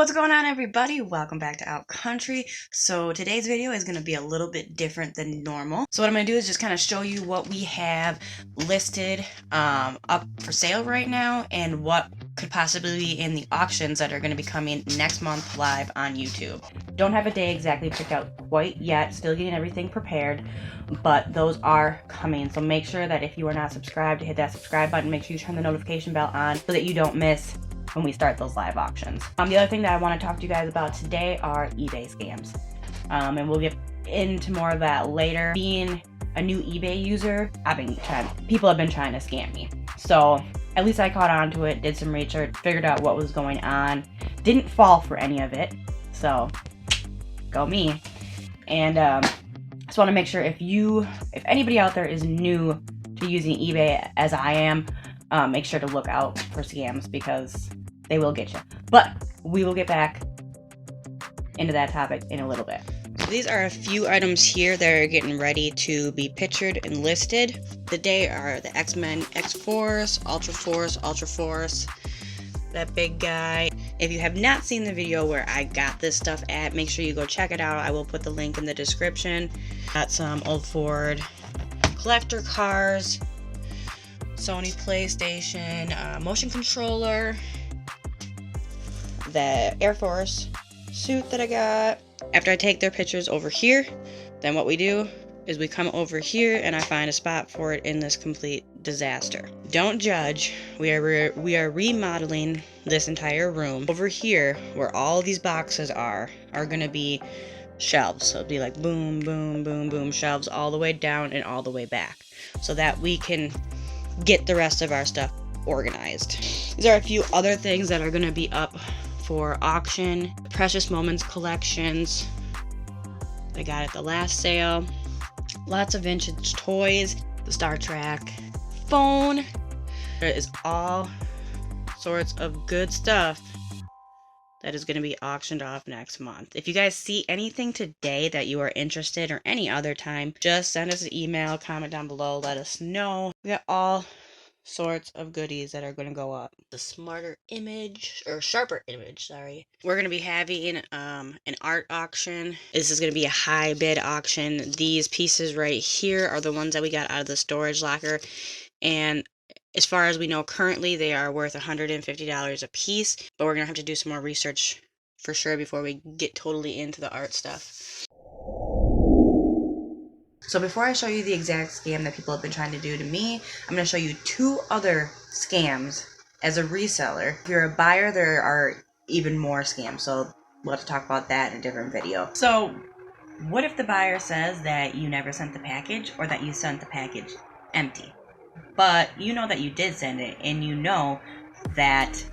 What's going on, everybody? Welcome back to Out Country. So today's video is going to be a little bit different than normal. So what I'm going to do is just kind of show you what we have listed up for sale right now and what could possibly be in the auctions that are going to be coming next month live on YouTube. Don't have a day exactly picked out quite yet, still getting everything prepared, but those are coming. So make sure that if you are not subscribed, hit that subscribe button. Make sure you turn the notification bell on so that you don't miss when we start those live auctions. The other thing that I want to talk to you guys about today are eBay scams. And we'll get into more of that later. Being a new eBay user, people have been trying to scam me. So at least I caught on to it, did some research, figured out what was going on, didn't fall for any of it. So go me. And just want to make sure if anybody out there is new to using eBay as I am, make sure to look out for scams because they will get you. But we will get back into that topic in a little bit. So these are a few items here that are getting ready to be pictured and listed. Today are the X-Men X-Force, Ultra Force, that big guy. If you have not seen the video where I got this stuff at, make sure you go check it out. I will put the link in the description. Got some old Ford collector cars, Sony PlayStation, motion controller, the Air Force suit that I got. After I take their pictures over here, then what we do is we come over here and I find a spot for it in this complete disaster. Don't judge. We are remodeling this entire room. Over here, where all these boxes are gonna be shelves. So it'll be like boom, boom, boom, boom, shelves all the way down and all the way back, so that we can get the rest of our stuff organized. These are a few other things that are going to be up for auction. The Precious Moments collections I got at the last sale. Lots of vintage toys. The Star Trek phone. There is all sorts of good stuff that is going to be auctioned off next month. If you guys see anything today that you are interested or any other time, just send us an email, comment down below, let us know. We got all sorts of goodies that are going to go up. The sharper image, sorry. We're going to be having an art auction. This is going to be a high bid auction. These pieces right here are the ones that we got out of the storage locker, and as far as we know currently, they are worth $150 a piece, but we're going to have to do some more research for sure before we get totally into the art stuff. So before I show you the exact scam that people have been trying to do to me, I'm going to show you two other scams as a reseller. If you're a buyer, there are even more scams, so we'll have to talk about that in a different video. So what if the buyer says that you never sent the package, or that you sent the package empty? But you know that you did send it, and you know that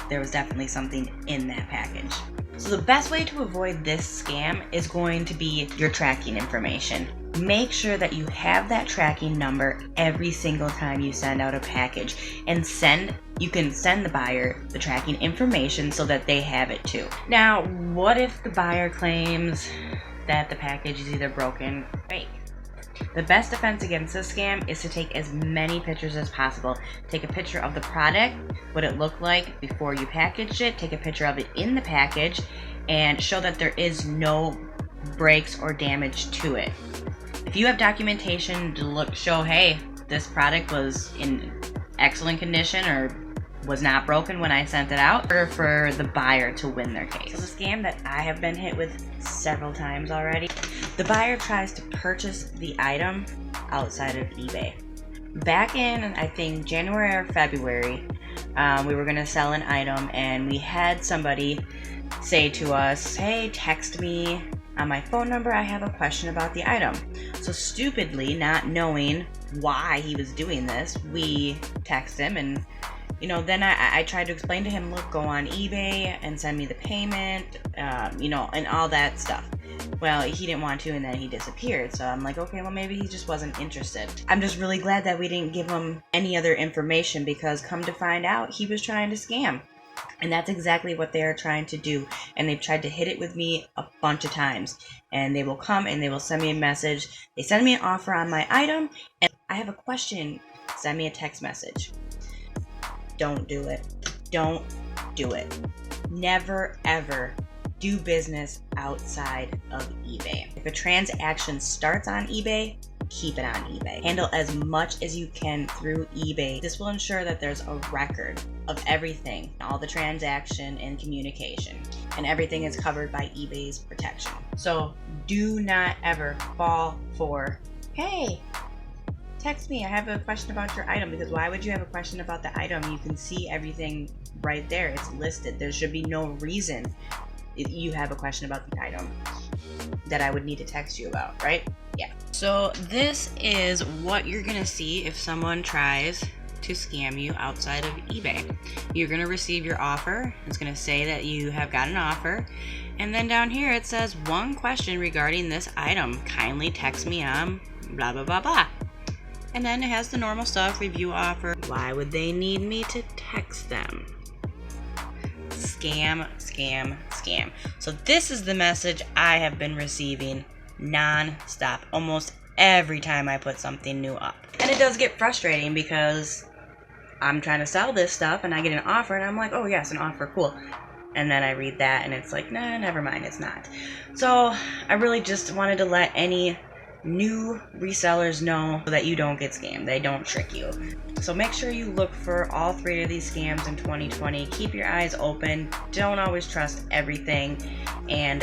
there was definitely something in that package. So the best way to avoid this scam is going to be your tracking information. Make sure that you have that tracking number every single time you send out a package, and you can send the buyer the tracking information so that they have it too. Now, what if the buyer claims that the package is either broken or fake? The best defense against this scam is to take as many pictures as possible. Take a picture of the product, what it looked like before you packaged it, take a picture of it in the package, and show that there is no breaks or damage to it. If you have documentation to show, hey, this product was in excellent condition or was not broken when I sent it out, in order for the buyer to win their case. So the scam that I have been hit with several times already, the buyer tries to purchase the item outside of eBay. Back in, I think, January or February, we were going to sell an item, and we had somebody say to us, hey, text me on my phone number, I have a question about the item. So stupidly, not knowing why he was doing this, we text him, and then I tried to explain to him, look, go on eBay and send me the payment, and all that stuff. Well, he didn't want to, and then he disappeared. So I'm like, okay, well, maybe he just wasn't interested. I'm just really glad that we didn't give him any other information, because come to find out, he was trying to scam. And that's exactly what they are trying to do. And they've tried to hit it with me a bunch of times. And they will come and they will send me a message. They send me an offer on my item, and I have a question. Send me a text message. Don't do it. Don't do it. Never ever do business outside of eBay. If a transaction starts on eBay, keep it on eBay. Handle as much as you can through eBay. This will ensure that there's a record of everything, all the transaction and communication, and everything is covered by eBay's protection. So do not ever fall for, hey, text me, I have a question about your item. Because why would you have a question about the item? You can see everything right there. It's listed. There should be no reason if you have a question about the item that I would need to text you about, right? Yeah. So this is what you're gonna see if someone tries to scam you outside of eBay. You're gonna receive your offer. It's gonna say that you have got an offer. And then down here it says, one question regarding this item. Kindly text me on blah, blah, blah, blah. And then it has the normal stuff, review offer. Why would they need me to text them? Scam, scam, scam. So this is the message I have been receiving non-stop, almost every time I put something new up. And it does get frustrating because I'm trying to sell this stuff and I get an offer and I'm like, oh yes, an offer, cool. And then I read that and it's like, nah, never mind, it's not. So I really just wanted to let any new resellers know so that you don't get scammed, they don't trick you. So make sure you look for all 3 of these scams in 2020. Keep your eyes open. Don't always trust everything. And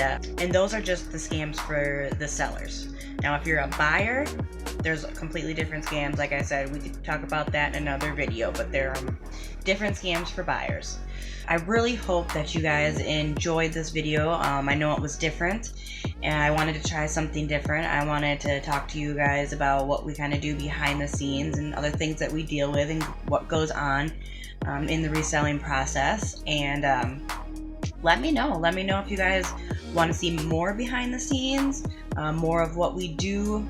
those are just the scams for the sellers. Now, if you're a buyer, there's completely different scams. Like I said, we could talk about that in another video, but there are different scams for buyers. I really hope that you guys enjoyed this video. I know it was different and I wanted to try something different. I wanted to talk to you guys about what we kind of do behind the scenes and other things that we deal with and what goes on in the reselling process. And let me know if you guys want to see more behind the scenes, more of what we do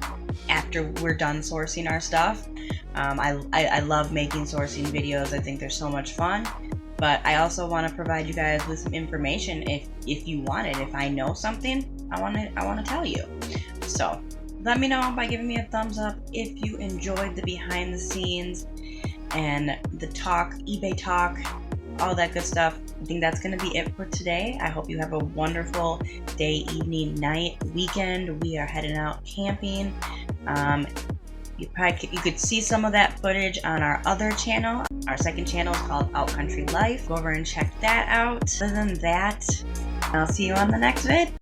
after we're done sourcing our stuff. I love making sourcing videos. I think they're so much fun. But I also want to provide you guys with some information if you want it. If I know something, I want to tell you. So let me know by giving me a thumbs up if you enjoyed the behind the scenes and the talk, eBay talk, all that good stuff. I think that's going to be it for today. I hope you have a wonderful day, evening, night, weekend. We are heading out camping. You could see some of that footage on our other channel. Our second channel is called Out Country Life. Go over and check that out. Other than that, I'll see you on the next vid.